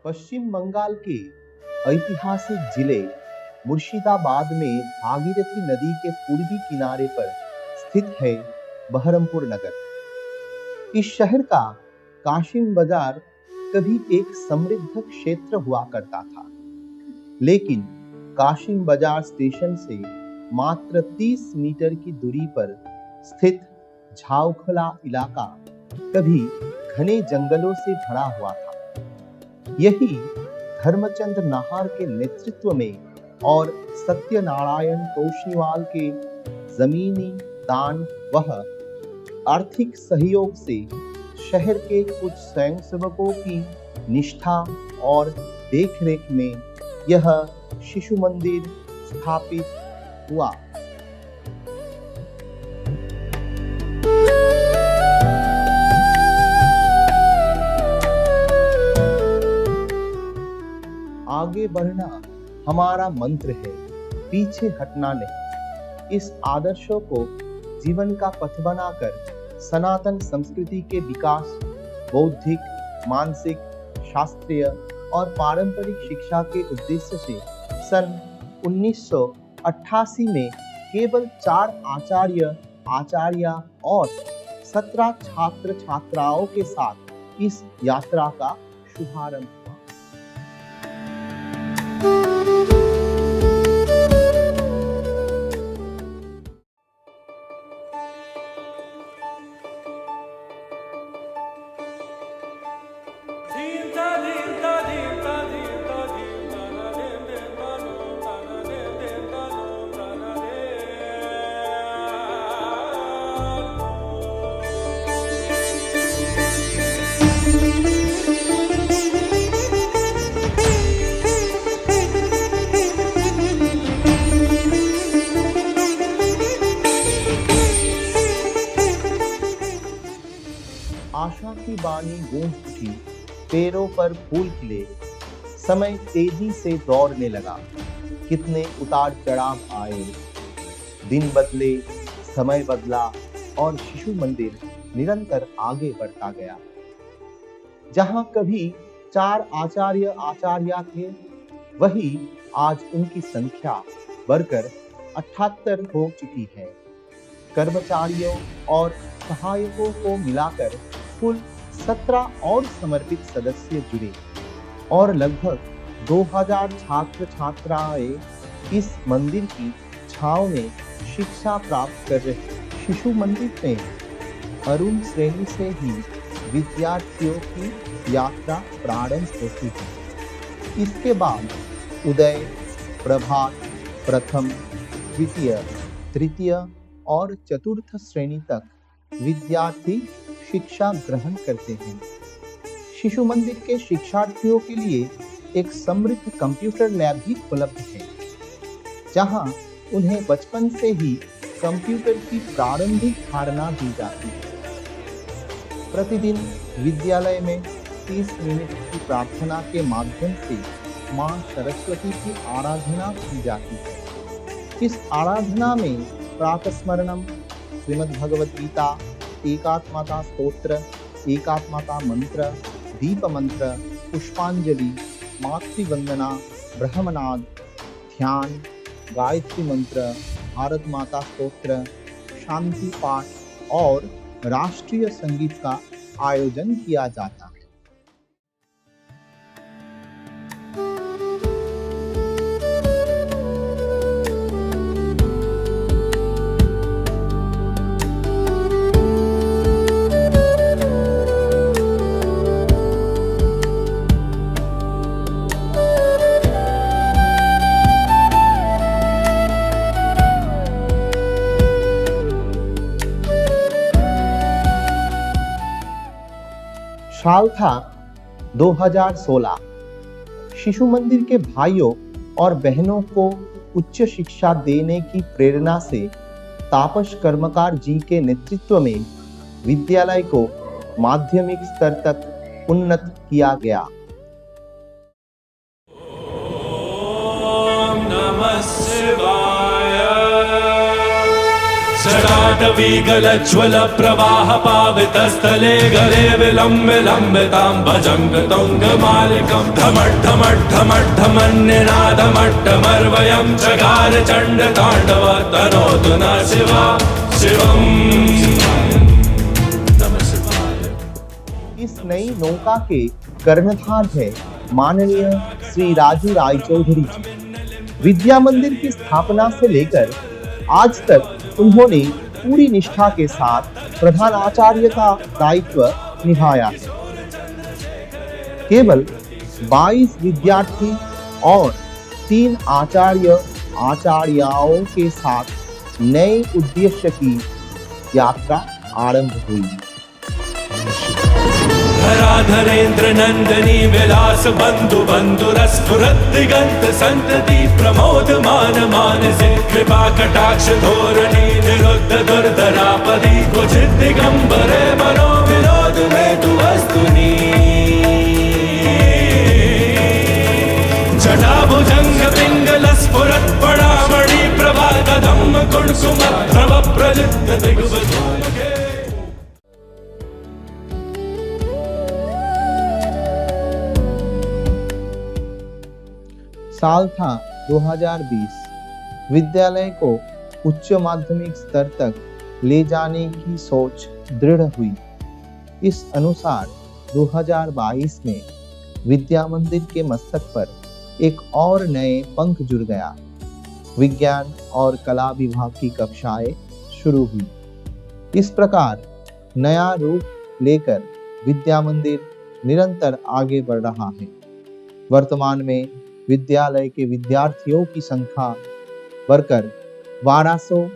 पश्चिम बंगाल के ऐतिहासिक जिले मुर्शिदाबाद में भागीरथी नदी के पूर्वी किनारे पर स्थित है बहरमपुर नगर। इस शहर का काशिम बाजार कभी एक समृद्ध क्षेत्र हुआ करता था, लेकिन काशिम बाजार स्टेशन से मात्र 30 मीटर की दूरी पर स्थित झावखला इलाका कभी घने जंगलों से भरा हुआ था। यही धर्मचंद्र नाहर के नेतृत्व में और सत्यनारायण तोषनीवाल के जमीनी दान वह आर्थिक सहयोग से शहर के कुछ स्वयंसेवकों की निष्ठा और देखरेख में यह शिशु मंदिर स्थापित हुआ। आगे बढ़ना हमारा मंत्र है, पीछे हटना नहीं। इस आदर्शों को जीवन का पथ बनाकर सनातन संस्कृति के विकास, बौद्धिक, मानसिक, शास्त्रीय और पारंपरिक शिक्षा के उद्देश्य से सन 1988 में केवल 4 आचार्य और 17 छात्र छात्राओं के साथ इस यात्रा का शुभारंभ हुआ। आशा की बानी गूंज उठी, पैरों पर फूल खिले, समय तेजी से दौड़ने लगा। कितने उतार चढ़ाव आए, दिन बदले, समय बदला और शिशु मंदिर निरंतर आगे बढ़ता गया। जहां कभी 4 आचार्य थे, वही आज उनकी संख्या बढ़कर 78 हो चुकी है। कर्मचारियों और सहायकों को मिलाकर कुल 17 और समर्पित सदस्य जुड़े और लगभग 2000 छात्र छात्राएं इस मंदिर की छांव में शिक्षा प्राप्त कर रहे। शिशु मंदिर में अरुण श्रेणी से ही विद्यार्थियों की यात्रा प्रारंभ होती है। इसके बाद उदय, प्रभात, प्रथम, द्वितीय, तृतीय और चतुर्थ श्रेणी तक विद्यार्थी शिक्षा ग्रहण करते हैं। शिशु मंदिर के शिक्षार्थियों के लिए एक समृद्ध कंप्यूटर लैब भी उपलब्ध है, जहां उन्हें बचपन से ही कंप्यूटर की प्रारंभिक धारणा दी जाती है। प्रतिदिन विद्यालय में 30 मिनट की प्रार्थना के माध्यम से मां सरस्वती की आराधना की जाती है। इस आराधना में प्रातस्मरणम, श्रीमद् भगवद गीता, एकात्मता स्तोत्र, एकात्मता मंत्र, दीप मंत्र, पुष्पांजलि, मातृवंदना, ब्रह्मनाद, ध्यान, गायत्री मंत्र, भारत माता स्तोत्र, शांति पाठ और राष्ट्रीय संगीत का आयोजन किया जाता है। साल था 2016। शिशु मंदिर के भाइयों और बहनों को उच्च शिक्षा देने की प्रेरणा से तापस कर्मकार जी के नेतृत्व में विद्यालय को माध्यमिक स्तर तक उन्नत किया गया। ओम नमः शिवाय। शराटवीगलज्ज्वल प्रवाह पावितस्थले गले विलम्बे लम्बितां भजङ्ग तुङ्गमालिकं ढमड्ढमड्ढमड्ढमन्निनादमट्टमर्वयं चकार चण्डताण्डव तनोतु न शिवा शिवम्। इस नई नौका के कर्णधार है माननीय श्री राजू राय चौधरी जी। विद्या मंदिर की स्थापना से लेकर आज तक उन्होंने पूरी निष्ठा के साथ प्रधान आचार्य का दायित्व निभाया है। केवल 22 विद्यार्थी और 3 आचार्य आचार्याओं के साथ नए उद्देश्य की यात्रा आरंभ हुई। धराधरेन्द्र नंदनी विलास बंधु बंधुरस्फुरत दिगंत संतति प्रमोद मान मानसे कृपा कटाक्ष धोरणी निरुद्ध दुर्धरापदी कुचित दिगंबरे मनो विनोद में तु वस्तुनि जटा भुजंग पिंगल स्फुरत पड़ामणि प्रभा कदम कुंसुम ध्रव प्रलिप्त दिग्वधूमके। साल था 2020। विद्यालय को उच्च माध्यमिक स्तर तक ले जाने की सोच दृढ़ हुई। इस अनुसार 2022 में विद्या मंदिर के मस्तक पर एक और नए पंख जुड़ गया। विज्ञान और कला विभाग की कक्षाएं शुरू हुई। इस प्रकार नया रूप लेकर विद्या मंदिर निरंतर आगे बढ़ रहा है। वर्तमान में विद्यालय के विद्यार्थियों की संख्या बढ़कर 1200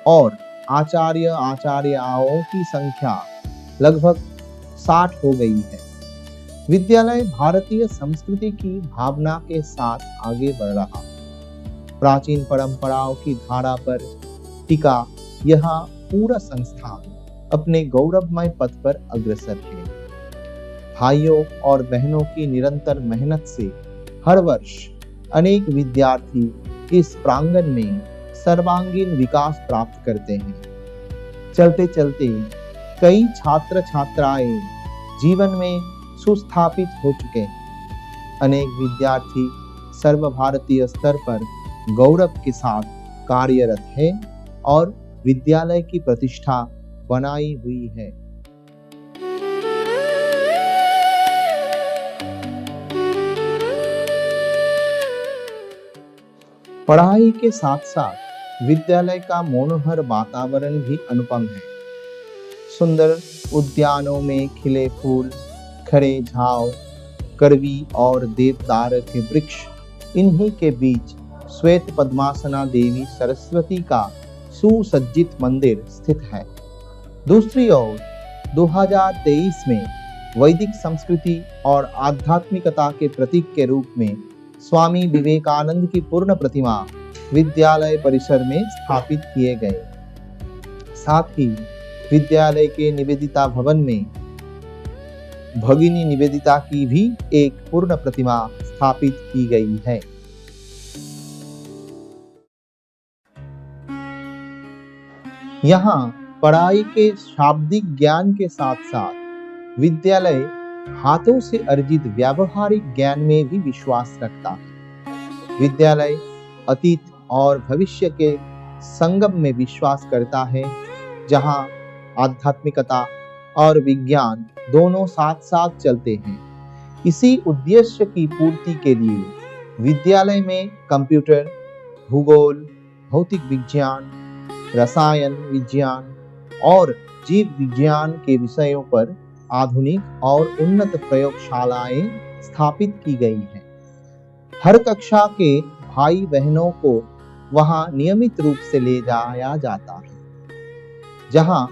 और आचार्य आचार्याओं की संख्या लगभग 60 हो गई है। विद्यालय भारतीय संस्कृति की भावना के साथ आगे बढ़ रहा। प्राचीन परंपराओं की धारा पर टिका यह पूरा संस्थान अपने गौरवमय पथ पर अग्रसर है। भाइयों और बहनों की निरंतर मेहनत से हर वर्ष अनेक विद्यार्थी इस प्रांगण में सर्वांगीण विकास प्राप्त करते हैं। चलते चलते कई छात्र छात्राएं जीवन में सुस्थापित हो चुके हैं। अनेक विद्यार्थी सर्वभारतीय स्तर पर गौरव के साथ कार्यरत है और विद्यालय की प्रतिष्ठा बनाई हुई है। पढ़ाई के साथ साथ विद्यालय का मनोहर वातावरण भी अनुपम है। सुंदर उद्यानों में खिले फूल, खड़े झाव, करवी और देवदार के वृक्ष, इन्हीं के बीच श्वेत पद्मासना देवी सरस्वती का सुसज्जित मंदिर स्थित है। दूसरी ओर 2023 में वैदिक संस्कृति और आध्यात्मिकता के प्रतीक के रूप में स्वामी विवेकानंद की पूर्ण प्रतिमा विद्यालय परिसर में स्थापित किए गए। साथ ही विद्यालय के निवेदिता भवन में भगिनी निवेदिता की भी एक पूर्ण प्रतिमा स्थापित की गई है। यहाँ पढ़ाई के शाब्दिक ज्ञान के साथ साथ विद्यालय हाथों से अर्जित व्यावहारिक ज्ञान में भी विश्वास रखता है। विद्यालय अतीत और भविष्य के संगम में विश्वास करता है, जहां आध्यात्मिकता और विज्ञान दोनों साथ साथ चलते हैं। इसी उद्देश्य की पूर्ति के लिए विद्यालय में कंप्यूटर, भूगोल, भौतिक विज्ञान, रसायन विज्ञान और जीव विज्ञान के विषयों पर आधुनिक और उन्नत प्रयोगशालाएं स्थापित की गई हैं। हर कक्षा के भाई बहनों को वहां नियमित रूप से ले जाया जाता है, जहां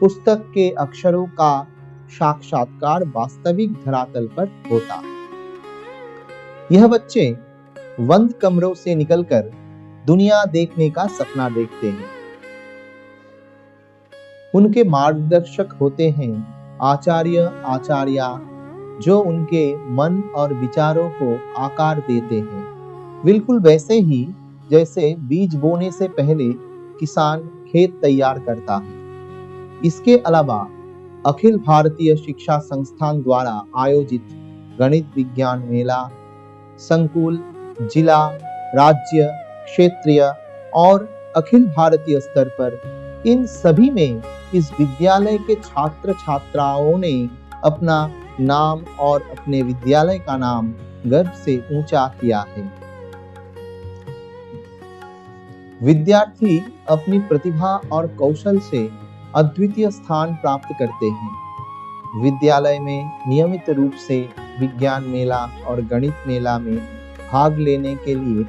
पुस्तक के अक्षरों का साक्षात्कार वास्तविक धरातल पर होता है। यह बच्चे बंद कमरों से निकलकर दुनिया देखने का सपना देखते हैं। उनके मार्गदर्शक होते हैं आचार्य आचार्या, जो उनके मन और विचारों को आकार देते हैं, बिल्कुल वैसे ही जैसे बीज बोने से पहले किसान खेत तैयार करता है। इसके अलावा अखिल भारतीय शिक्षा संस्थान द्वारा आयोजित गणित विज्ञान मेला, संकुल, जिला, राज्य, क्षेत्रीय और अखिल भारतीय स्तर पर, इन सभी में इस विद्यालय के छात्र छात्राओं ने अपना नाम और अपने विद्यालय का नाम गर्व से ऊंचा किया है। विद्यार्थी अपनी प्रतिभा और कौशल से अद्वितीय स्थान प्राप्त करते हैं। विद्यालय में नियमित रूप से विज्ञान मेला और गणित मेला में भाग लेने के लिए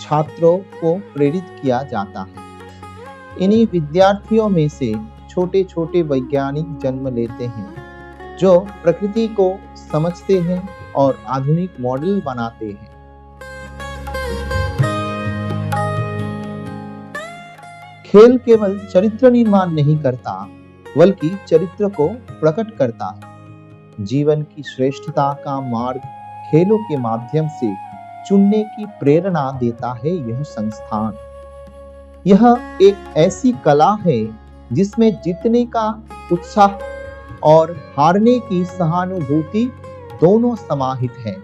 छात्रों को प्रेरित किया जाता है। इन्हीं विद्यार्थियों में से छोटे छोटे वैज्ञानिक जन्म लेते हैं जो प्रकृति को समझते हैं और आधुनिक मॉडल बनाते हैं। खेल केवल चरित्र निर्माण नहीं करता, बल्कि चरित्र को प्रकट करता है। जीवन की श्रेष्ठता का मार्ग खेलों के माध्यम से चुनने की प्रेरणा देता है यह संस्थान। यह एक ऐसी कला है जिसमें जीतने का उत्साह और हारने की सहानुभूति दोनों समाहित है।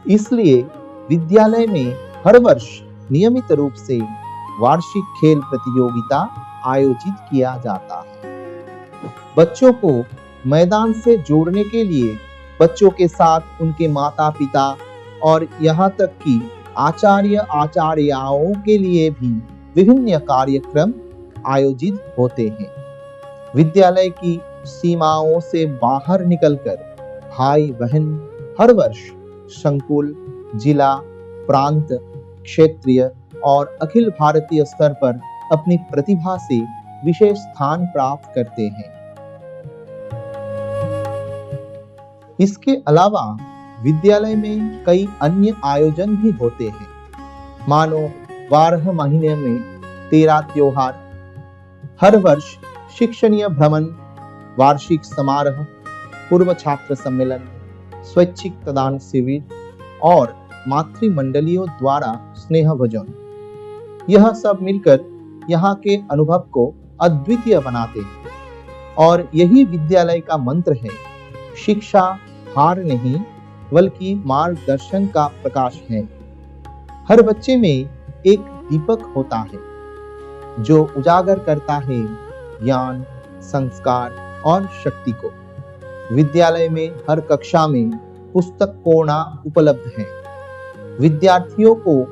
इसलिए विद्यालय में हर वर्ष नियमित रूप से वार्षिक खेल प्रतियोगिता आयोजित किया जाता है। बच्चों को मैदान से जोड़ने के लिए बच्चों के साथ उनके माता पिता और यहाँ तक कि आचार्य आचार्याओं के लिए भी विभिन्न कार्यक्रम आयोजित होते हैं। विद्यालय की सीमाओं से बाहर निकलकर भाई बहन हर वर्ष संकुल, जिला, प्रांत, क्षेत्रीय और अखिल भारतीय स्तर पर अपनी प्रतिभा से विशेष स्थान प्राप्त करते हैं। इसके अलावा विद्यालय में कई अन्य आयोजन भी होते हैं। मानो 12 महीने में 13 त्योहार, हर वर्ष शिक्षणीय भ्रमण, वार्षिक समारोह, पूर्व छात्र सम्मेलन, स्वैच्छिक मतदान शिविर और मातृमंडलियों द्वारा स्नेह भोजन, यह सब मिलकर यहाँ के अनुभव को अद्वितीय बनाते हैं। और यही विद्यालय का मंत्र है, शिक्षा हार नहीं बल्कि मार्गदर्शन का प्रकाश है। हर बच्चे में एक दीपक होता है जो उजागर करता है ज्ञान, संस्कार और शक्ति को। विद्यालय में हर कक्षा में पुस्तक कोना उपलब्ध है। विद्यार्थियों को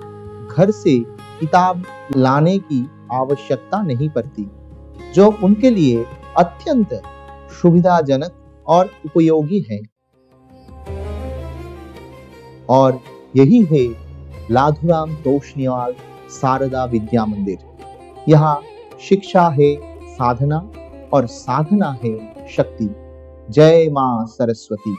घर से किताब लाने की आवश्यकता नहीं पड़ती, जो उनके लिए अत्यंत सुविधाजनक और उपयोगी है। और यही है लाधुराम तोषनियाल शारदा विद्या मंदिर। यहाँ शिक्षा है साधना और साधना है शक्ति। जय मां सरस्वती।